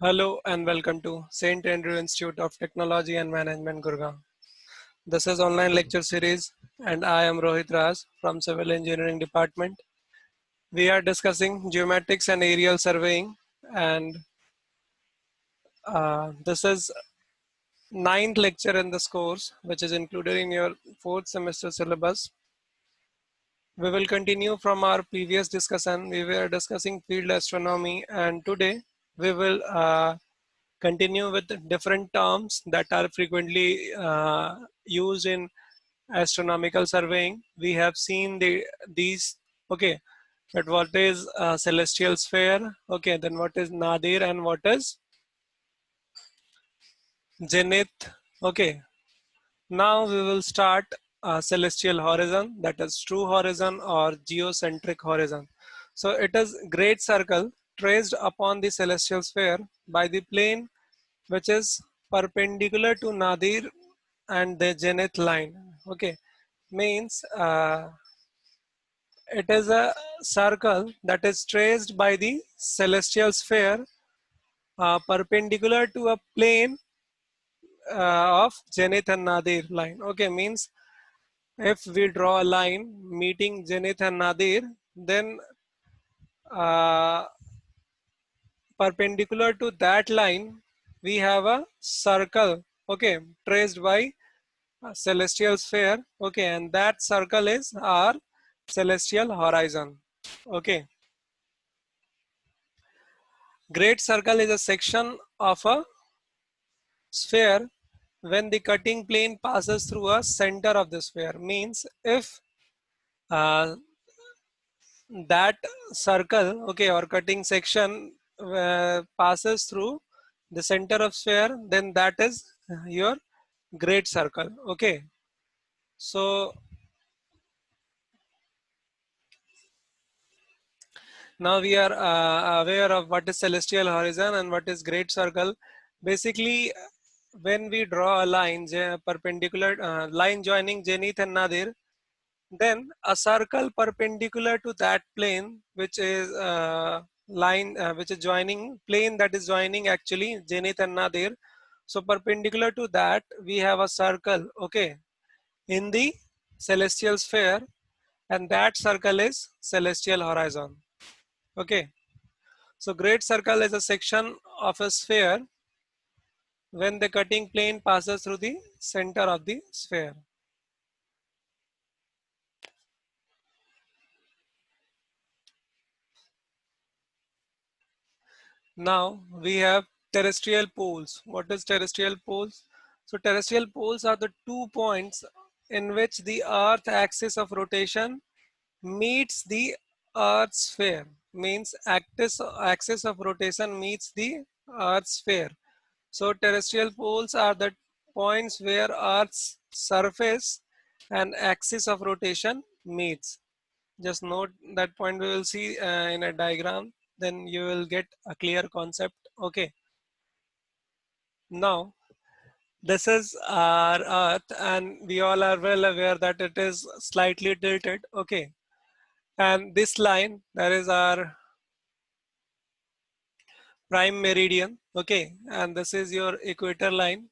Hello and welcome to St. Andrew Institute of Technology and Management, Gurgaon. This is online lecture series and I am Rohit Raj from Civil Engineering Department. We are discussing geomatics and aerial surveying, and this is ninth lecture in this course, which is included in your fourth semester syllabus. We will continue from our previous discussion. We were discussing field astronomy, and today we will continue with different terms that are frequently used in astronomical surveying. We have seen these, okay, but what is celestial sphere, okay, then what is nadir and what is zenith, okay. Now we will start celestial horizon, that is true horizon or geocentric horizon. So it is great circle traced upon the celestial sphere by the plane which is perpendicular to nadir and the zenith line. Okay, means it is a circle that is traced by the celestial sphere perpendicular to a plane of zenith and nadir line. Okay, means if we draw a line meeting zenith and nadir, then uh, perpendicular to that line we have a circle, okay, traced by celestial sphere, okay, and that circle is our celestial horizon. Okay, great circle is a section of a sphere when the cutting plane passes through a center of the sphere. Means if uh, that circle, okay, or cutting section passes through the center of sphere, then that is your great circle. Okay, so now we are aware of what is celestial horizon and what is great circle. Basically, when we draw a line, perpendicular line joining zenith and nadir, then a circle perpendicular to that plane, which is line which is joining plane that is joining actually zenith and nadir. So perpendicular to that, we have a circle, okay, in the celestial sphere, and that circle is celestial horizon. Okay. So great circle is a section of a sphere when the cutting plane passes through the center of the sphere. Now we have terrestrial poles. What is terrestrial poles? So terrestrial poles are the 2 points in which the earth axis of rotation meets the earth's sphere. Means axis of rotation meets the earth's sphere. So terrestrial poles are the points where Earth's surface and axis of rotation meets. Just note that point, we will see in a diagram, then you will get a clear concept. Okay. Now, this is our Earth and we all are well aware that it is slightly tilted. Okay. And this line, that is our prime meridian. Okay. And this is your equator line.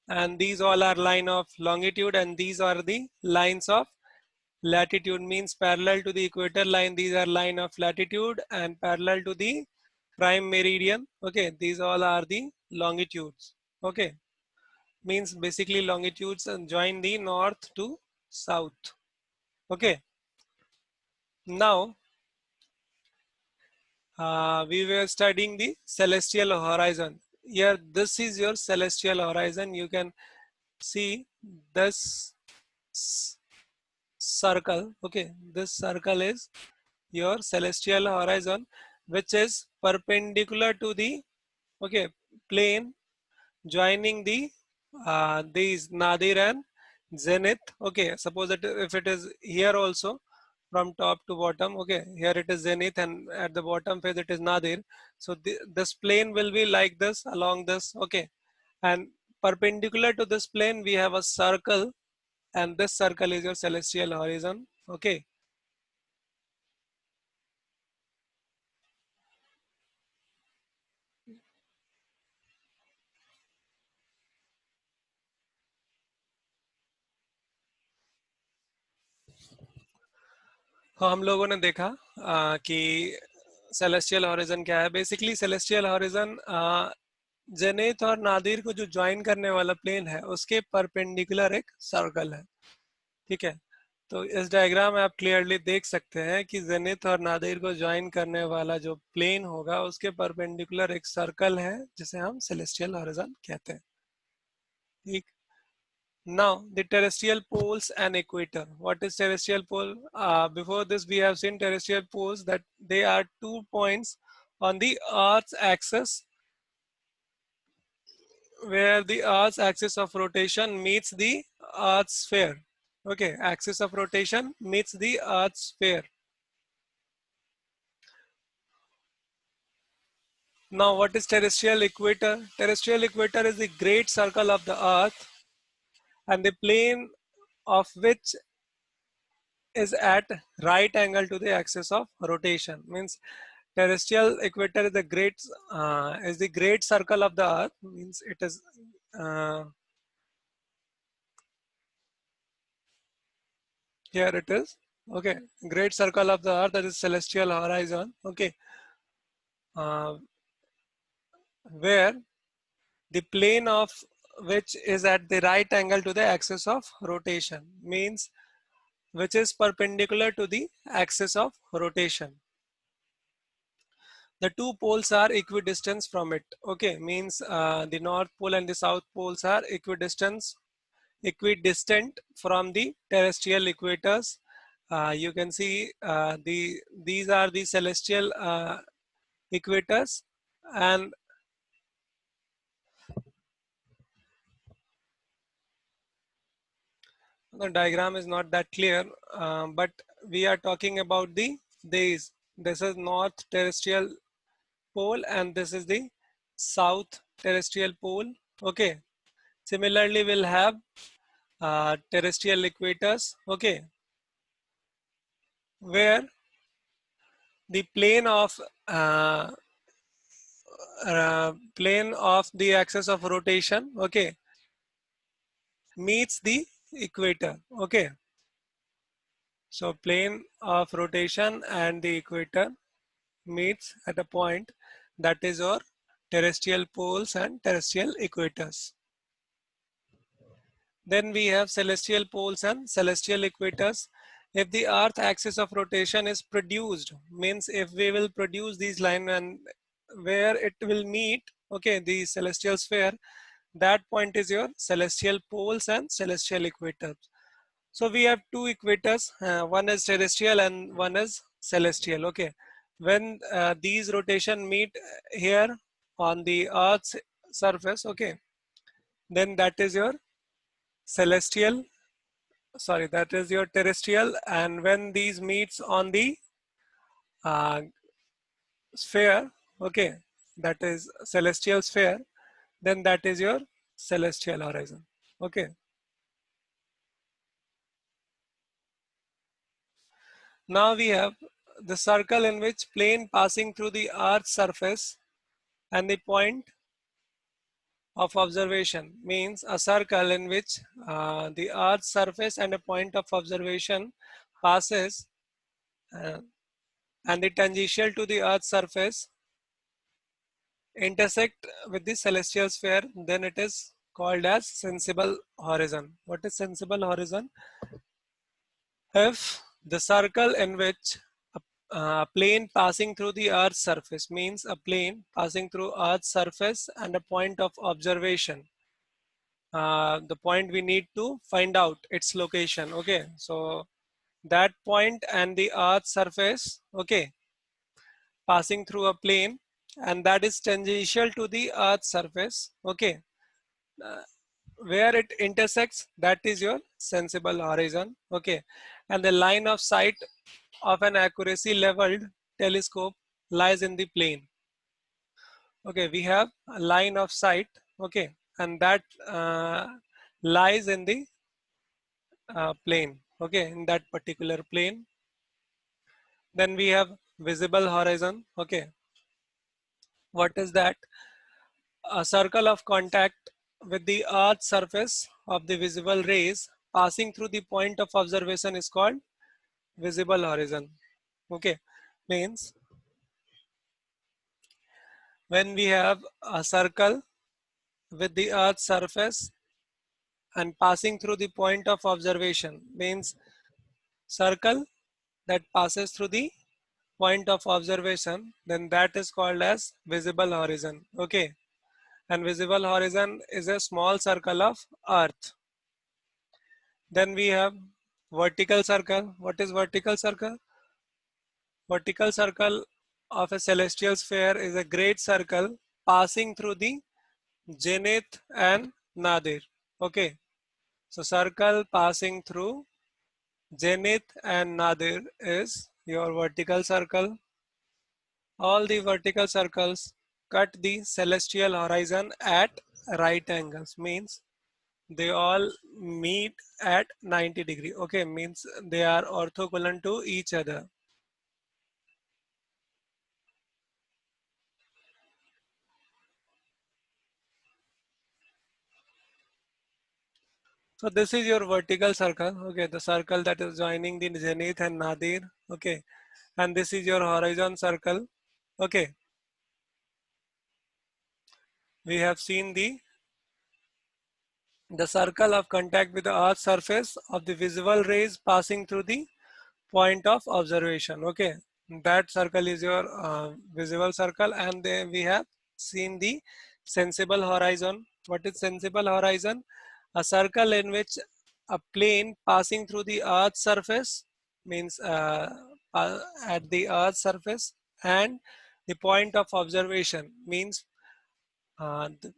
And these all are line of longitude, and these are the lines of latitude. Means parallel to the equator line, these are line of latitude, and parallel to the prime meridian, okay, these all are the longitudes. Okay, means basically longitudes and join the north to south. Okay, now we were studying the celestial horizon. Here this is your celestial horizon. You can see this circle. Okay, this circle is your celestial horizon, which is perpendicular to the, okay, plane joining the these nadir and zenith. Okay, suppose that if it is here also from top to bottom, okay, here it is zenith and at the bottom phase it is nadir. So this plane will be like this along this, okay, and perpendicular to this plane we have a circle, and this circle is your celestial horizon. Okay, हाँ, हम लोगों ने देखा कि celestial horizon क्या है। Basically celestial horizon zenith और नादिर को जो ज्वाइन करने वाला प्लेन है उसके परपेंडिकुलर एक सर्कल है। ठीक है, तो इस डायग्राम में आप क्लियरली देख सकते हैं कि जेनिथ और नादिर को ज्वाइन करने वाला जो प्लेन होगा उसके परपेंडिकुलर एक सर्कल है जिसे हम सेलेस्टियल हॉरिजन कहते हैं। ठीक। Now, the terrestrial poles and equator. What is terrestrial pole? Before this, we have seen terrestrial poles that they are 2 points on the Earth's axis where the Earth's axis of rotation meets the Earth's sphere. Okay, axis of rotation meets the Earth's sphere. Now, what is terrestrial equator? Terrestrial equator is the great circle of the Earth and the plane of which is at right angle to the axis of rotation. Means terrestrial equator is the great circle of the earth. Means it is uh, here it is. Okay, great circle of the earth, that is celestial horizon. Okay, uh, where the plane of which is at the right angle to the axis of rotation, means which is perpendicular to the axis of rotation. The two poles are equidistant from it. Okay, means the north pole and the south poles are equidistant from the terrestrial equators. You can see these are the celestial equators, and the diagram is not that clear, but we are talking about these. This is north terrestrial pole and this is the south terrestrial pole. Okay, similarly we'll have terrestrial equators. Okay, where the uh, plane of the axis of rotation, okay, meets the equator. Okay, so plane of rotation and the equator meets at a point, that is your terrestrial poles and terrestrial equators. Then we have celestial poles and celestial equators. If the earth axis of rotation is produced, means if we will produce these lines and where it will meet, okay, the celestial sphere, that point is your celestial poles and celestial equators. So we have two equators, one is terrestrial and one is celestial. Okay, when these rotation meet here on the earth's surface, okay, then that is your celestial, sorry, that is your terrestrial, and when these meets on the uh, sphere, okay, that is celestial sphere, then that is your celestial horizon. Okay, now we have the circle in which plane passing through the earth's surface and the point of observation, means a circle in which the earth's surface and a point of observation passes, uh, and the tangential to the earth's surface intersect with the celestial sphere, then it is called as sensible horizon. What is sensible horizon? If the circle in which a plane passing through the earth's surface, means a plane passing through earth's surface and a point of observation, the point we need to find out its location. Okay, so that point and the earth's surface, okay, passing through a plane, and that is tangential to the earth's surface. Okay, uh, where it intersects, that is your sensible horizon. Okay, and the line of sight of an accuracy leveled telescope lies in the plane. Okay, we have a line of sight. Okay, and that lies in the plane. Okay, in that particular plane. Then we have visible horizon. Okay, what is that? A circle of contact with the earth's surface of the visible rays passing through the point of observation is called visible horizon. Okay, means when we have a circle with the earth's surface and passing through the point of observation, means circle that passes through the point of observation, then that is called as visible horizon. Okay, and visible horizon is a small circle of earth. Then we have vertical circle. What is vertical circle? Vertical circle of a celestial sphere is a great circle passing through the zenith and nadir. Okay, so circle passing through zenith and nadir is your vertical circle. All the vertical circles cut the celestial horizon at right angles, means they all meet at 90 degree. Okay, means they are orthogonal to each other. So this is your vertical circle. Okay, the circle that is joining the zenith and nadir. Okay, and this is your horizon circle. Okay, we have seen the circle of contact with the earth's surface of the visible rays passing through the point of observation. Okay, that circle is your visible circle, and then we have seen the sensible horizon. What is sensible horizon? A circle in which a plane passing through the earth's surface, means at the earth's surface, and the point of observation, means uh, the,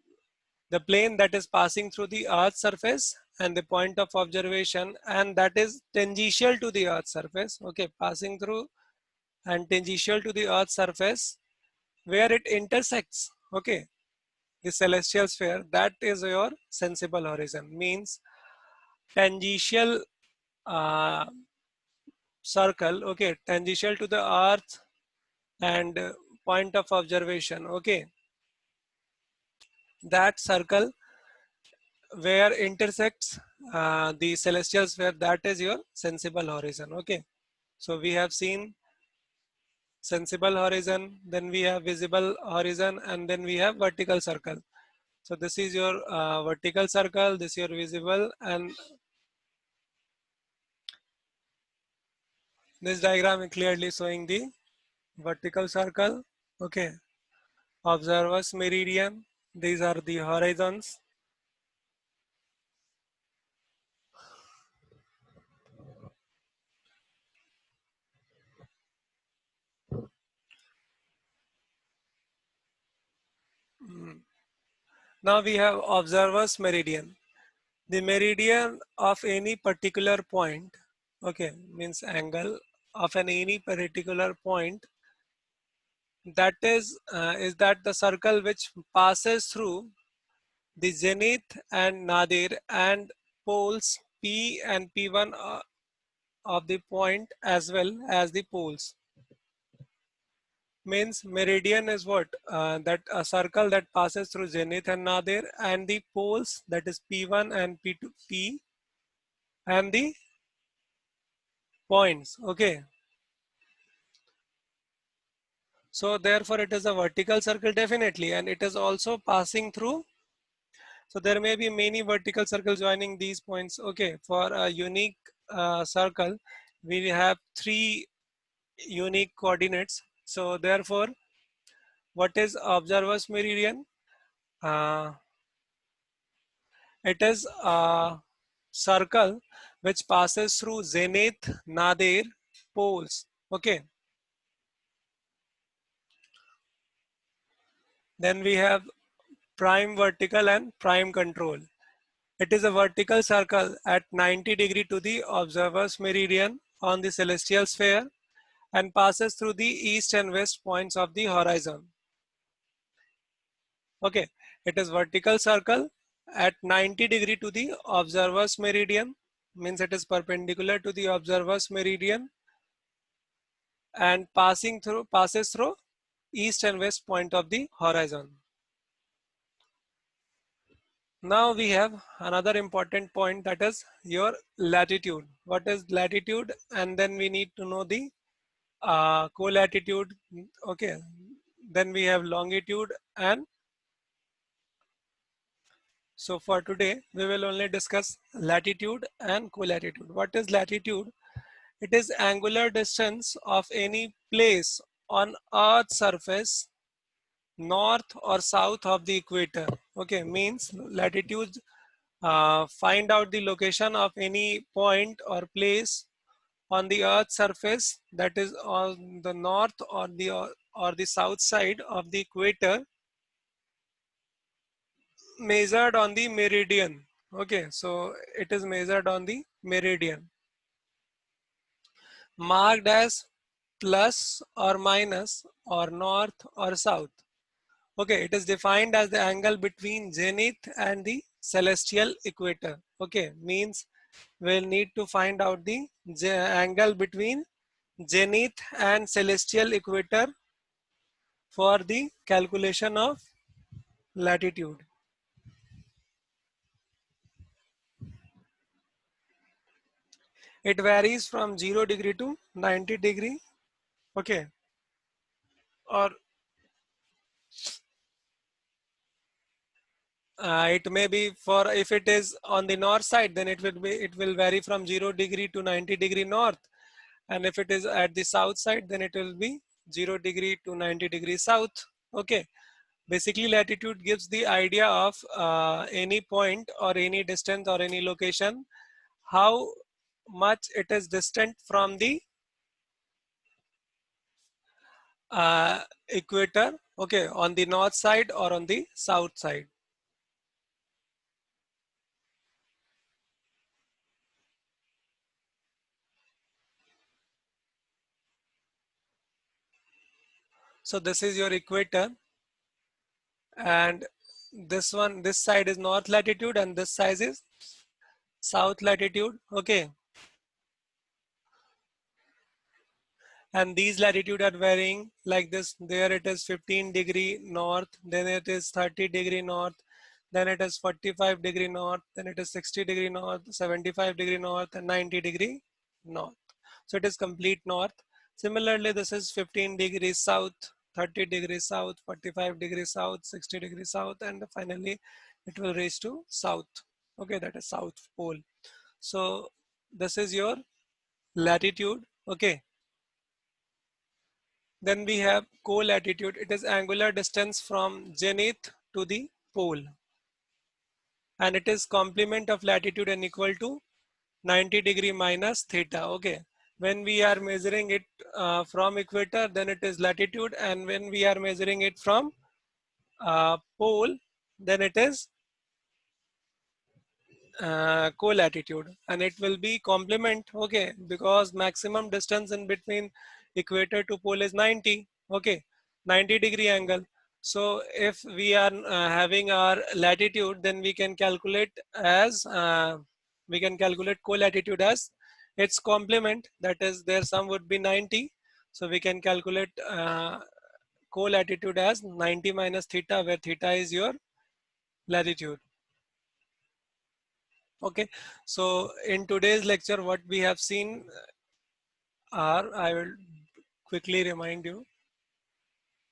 the plane that is passing through the earth's surface and the point of observation, and that is tangential to the earth's surface. Okay, passing through and tangential to the earth's surface where it intersects. Okay, the celestial sphere, that is your sensible horizon, means tangential uh, circle. Okay, tangential to the earth and point of observation. Okay, that circle where intersects the celestial sphere, that is your sensible horizon. Okay, so we have seen sensible horizon, then we have visible horizon, and then we have vertical circle. So this is your vertical circle, this is your visible, and this diagram is clearly showing the vertical circle. Okay, observer's meridian, these are the horizons. Now we have observer's meridian. The meridian of any particular point, okay, means angle of any particular point, is that the circle which passes through the zenith and nadir and poles P and P1 of the point as well as the poles. Means meridian is what? That a circle that passes through zenith and nadir and the poles, that is P1 and P2, P and the points. Okay, so therefore it is a vertical circle definitely, and it is also passing through. So there may be many vertical circles joining these points. Okay, for a unique circle, we have three unique coordinates. So therefore, what is observer's meridian? Uh, it is a circle which passes through zenith, nadir, poles. Okay, then we have prime vertical and prime control. It is a vertical circle at 90 degree to the observer's meridian on the celestial sphere and passes through the east and west points of the horizon. Okay, it is vertical circle at 90 degree to the observer's meridian, means it is perpendicular to the observer's meridian and passes through east and west point of the horizon. Now we have another important point, that is your latitude. What is latitude? And then we need to know the co-latitude. Okay. Then we have longitude. And so for today, we will only discuss latitude and co-latitude. What is latitude? It is angular distance of any place on Earth's surface north or south of the equator. Okay, means latitude, find out the location of any point or place on the Earth's surface that is on the north or the south side of the equator, measured on the meridian. Okay, so it is measured on the meridian, marked as plus or minus or north or south. Okay, it is defined as the angle between zenith and the celestial equator. Okay, means we'll need to find out the angle between zenith and celestial equator for the calculation of latitude. It varies from 0 degree to 90 degree. Okay, or it may be, for if it is on the north side, then it will vary from 0 degree to 90 degree north. And if it is at the south side, then it will be 0 degree to 90 degree south. Okay, basically latitude gives the idea of any point or any distance or any location, how much it is distant from the equator, okay, on the north side or on the south side. So this is your equator, and this side is north latitude and this side is south latitude. Okay, and these latitude are varying like this. There it is 15 degree north, then it is 30 degree north, then it is 45 degree north, then it is 60 degree north, 75 degree north, and 90 degree north. So it is complete north. Similarly, this is 15 degrees south, 30 degrees south, 45 degrees south, 60 degrees south, and finally it will reach to south. Okay, that is south pole. So this is your latitude. Okay, then we have co-latitude. It is angular distance from zenith to the pole, and it is complement of latitude and equal to 90 degree minus theta. Okay, when we are measuring it from equator, then it is latitude, and when we are measuring it from pole, then it is co-latitude, and it will be complement. Okay, because maximum distance in between equator to pole is 90. Okay, 90 degree angle. So if we are having our latitude, then we can calculate co-latitude as its complement, that is their sum would be 90. So we can calculate co-latitude as 90 minus theta, where theta is your latitude. Okay, so in today's lecture, what we have seen are, I will quickly remind you.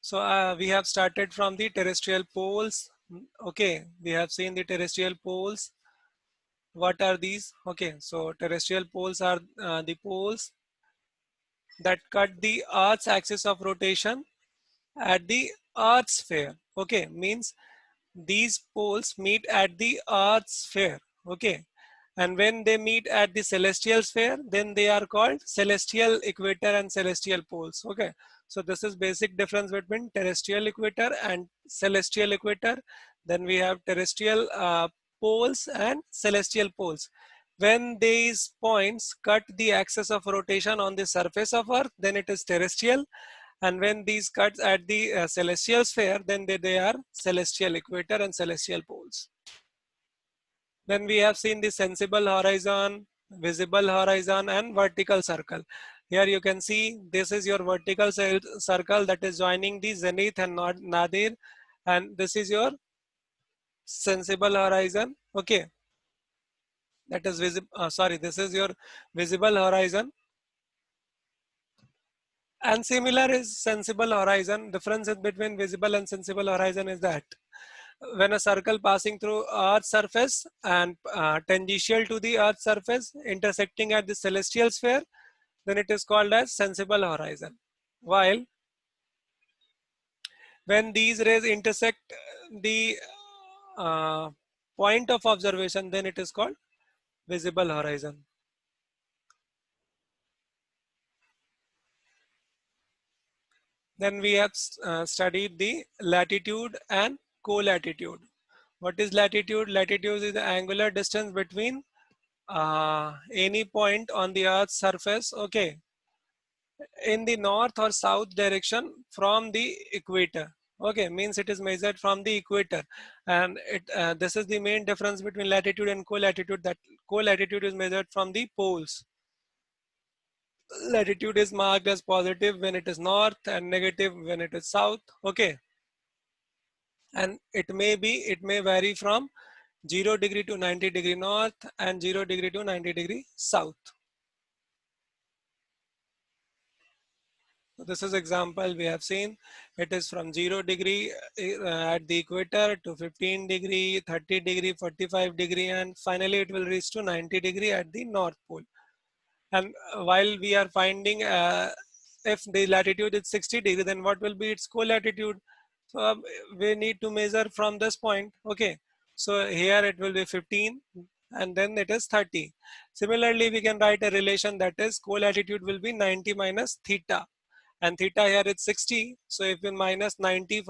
So we have started from the terrestrial poles. Okay, we have seen the terrestrial poles. What are these? Okay, so terrestrial poles are the poles that cut the Earth's axis of rotation at the Earth's sphere. Okay, means these poles meet at the Earth's sphere. Okay, and when they meet at the celestial sphere, then they are called celestial equator and celestial poles. Okay, so this is basic difference between terrestrial equator and celestial equator. Then we have terrestrial poles and celestial poles. When these points cut the axis of rotation on the surface of Earth, then it is terrestrial, and when these cuts at the celestial sphere, then they are celestial equator and celestial poles. Then we have seen the sensible horizon, visible horizon, and vertical circle. Here you can see this is your vertical circle that is joining the zenith and nadir, and this is your sensible horizon. Okay, that is visible. Sorry, this is your visible horizon. And similar is sensible horizon. Difference between visible and sensible horizon is that when a circle passing through Earth's surface and tangential to the Earth's surface intersecting at the celestial sphere, then it is called as sensible horizon. While when these rays intersect the uh, point of observation, then it is called visible horizon. Then we have studied the latitude and co-latitude. What is latitude? Latitude is the angular distance between any point on the Earth's surface, okay, in the north or south direction from the equator. Okay, means it is measured from the equator, and this is the main difference between latitude and co-latitude. That co-latitude is measured from the poles. Latitude is marked as positive when it is north and negative when it is south. Okay, and it may vary from 0 degree to 90 degree north and 0 degree to 90 degree south. So this is example we have seen. It is from 0 degree at the equator to 15 degree, 30 degree, 45 degree, and finally it will reach to 90 degree at the North Pole. And while we are finding if the latitude is 60 degree, then what will be its co-latitude? So we need to measure from this point. Okay. So here it will be 15 and then it is 30. Similarly, we can write a relation that is co-latitude will be 90 minus theta, and theta here is 60. So if we minus 90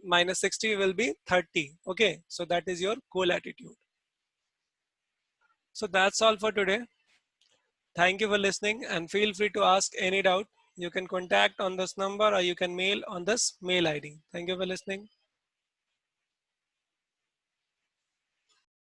minus 60 will be 30. Okay. So that is your co-latitude. So that's all for today. Thank you for listening and feel free to ask any doubt. You can contact on this number or you can mail on this mail ID. Thank you for listening.